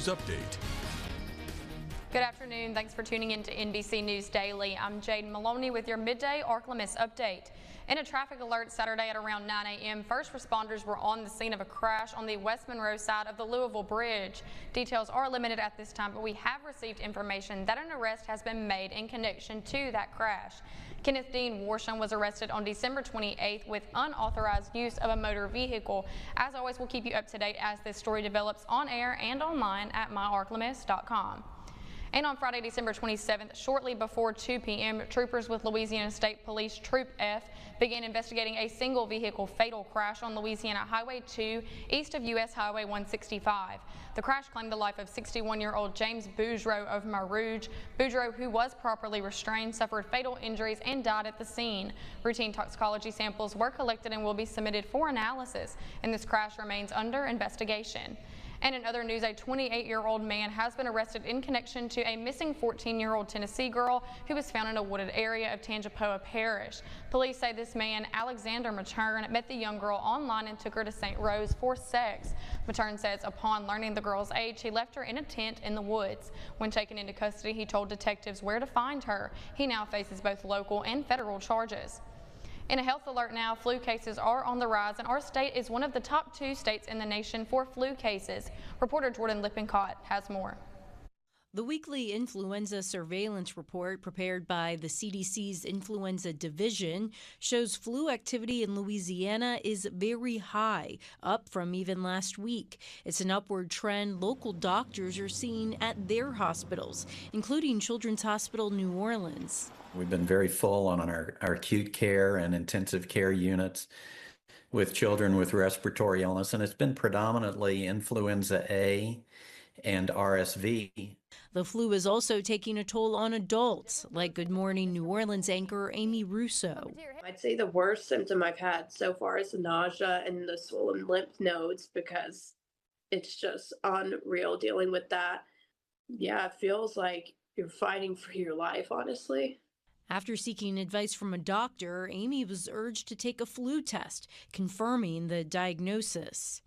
News Update. Good afternoon. Thanks for tuning in to NBC News Daily. I'm Jade Maloney with your Midday Ark-La-Miss update. In a traffic alert Saturday at around 9 a.m., first responders were on the scene of a crash on the West Monroe side of the Louisville Bridge. Details are limited at this time, but we have received information that an arrest has been made in connection to that crash. Kenneth Dean Warsham was arrested on December 28th with unauthorized use of a motor vehicle. As always, we'll keep you up to date as this story develops on air and online at myarklamiss.com. And on Friday, December 27th, shortly before 2 p.m., troopers with Louisiana State Police Troop F began investigating a single vehicle fatal crash on Louisiana Highway 2 east of U.S. Highway 165. The crash claimed the life of 61-year-old James Boudreaux of Marouge. Boudreaux, who was properly restrained, suffered fatal injuries and died at the scene. Routine toxicology samples were collected and will be submitted for analysis, and this crash remains under investigation. And in other news, a 28-year-old man has been arrested in connection to a missing 14-year-old Tennessee girl who was found in a wooded area of Tangipahoa Parish. Police say this man, Alexander Matern, met the young girl online and took her to St. Rose for sex. Matern says upon learning the girl's age, he left her in a tent in the woods. When taken into custody, he told detectives where to find her. He now faces both local and federal charges. In a health alert now, flu cases are on the rise, and our state is one of the top 2 states in the nation for flu cases. Reporter Jordan Lippincott has more. The weekly influenza surveillance report prepared by the CDC's Influenza Division shows flu activity in Louisiana is very high, up from even last week. It's an upward trend local doctors are seeing at their hospitals, including Children's Hospital New Orleans. We've been very full on our acute care and intensive care units with children with respiratory illness, and it's been predominantly influenza A and RSV. The flu is also taking a toll on adults, like Good Morning New Orleans anchor Amy Russo. I'd say the worst symptom I've had so far is the nausea and the swollen lymph nodes, because it's just unreal dealing with that. Yeah, it feels like you're fighting for your life, honestly. After seeking advice from a doctor, Amy was urged to take a flu test, confirming the diagnosis.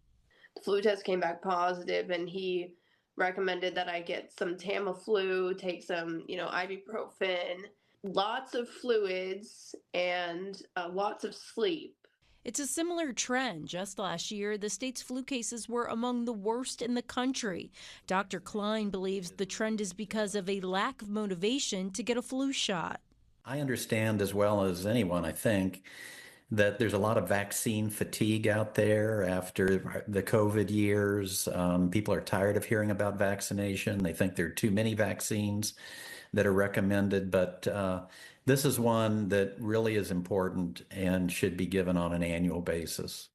The flu test came back positive, and he recommended that I get some Tamiflu, take some, ibuprofen, lots of fluids, and lots of sleep. It's a similar trend. Just last year, the state's flu cases were among the worst in the country. Dr. Klein believes the trend is because of a lack of motivation to get a flu shot. I understand as well as anyone, I think, that there's a lot of vaccine fatigue out there after the COVID years. People are tired of hearing about vaccination. They think there are too many vaccines that are recommended, but this is one that really is important and should be given on an annual basis.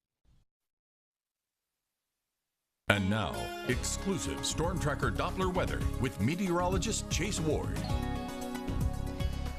And now, exclusive Storm Tracker Doppler weather with meteorologist Chase Ward.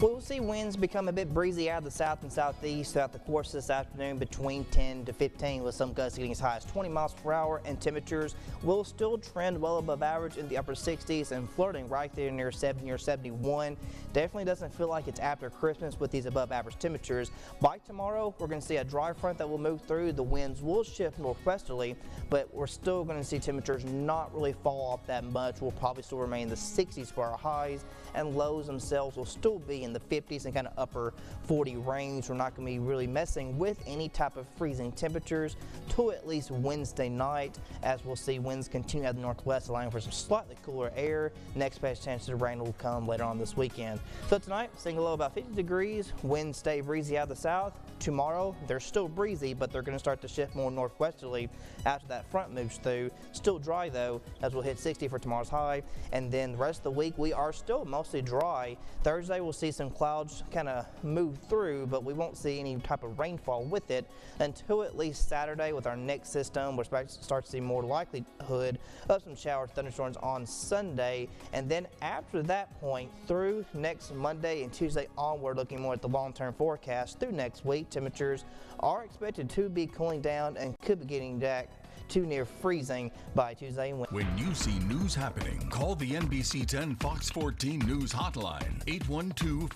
We'll see winds become a bit breezy out of the south and southeast throughout the course of this afternoon, between 10 to 15, with some gusts getting as high as 20 miles per hour, and temperatures will still trend well above average in the upper 60s and flirting right there near 70 or 71. Definitely doesn't feel like it's after Christmas with these above average temperatures. By tomorrow, we're going to see a dry front that will move through. The winds will shift northwesterly, but we're still going to see temperatures not really fall off that much. We'll probably still remain in the 60s for our highs, and lows themselves will still be in the 50s and kind of upper 40 range. We're not going to be really messing with any type of freezing temperatures till at least Wednesday night, as we'll see winds continue out of the northwest, allowing for some slightly cooler air. Next best chance of rain will come later on this weekend. So tonight, seeing a low about 50 degrees, winds stay breezy out of the south. Tomorrow, they're still breezy, but they're going to start to shift more northwesterly after that front moves through. Still dry though, as we'll hit 60 for tomorrow's high. And then the rest of the week, we are still mostly dry. Thursday, we'll see some clouds kind of move through, but we won't see any type of rainfall with it until at least Saturday with our next system. We're expecting to start to see more likelihood of some showers, thunderstorms on Sunday. And then after that point, through next Monday and Tuesday onward, looking more at the long-term forecast through next week, temperatures are expected to be cooling down and could be getting back to near freezing by Tuesday. When you see news happening, call the NBC 10 Fox 14 News hotline, 812-14.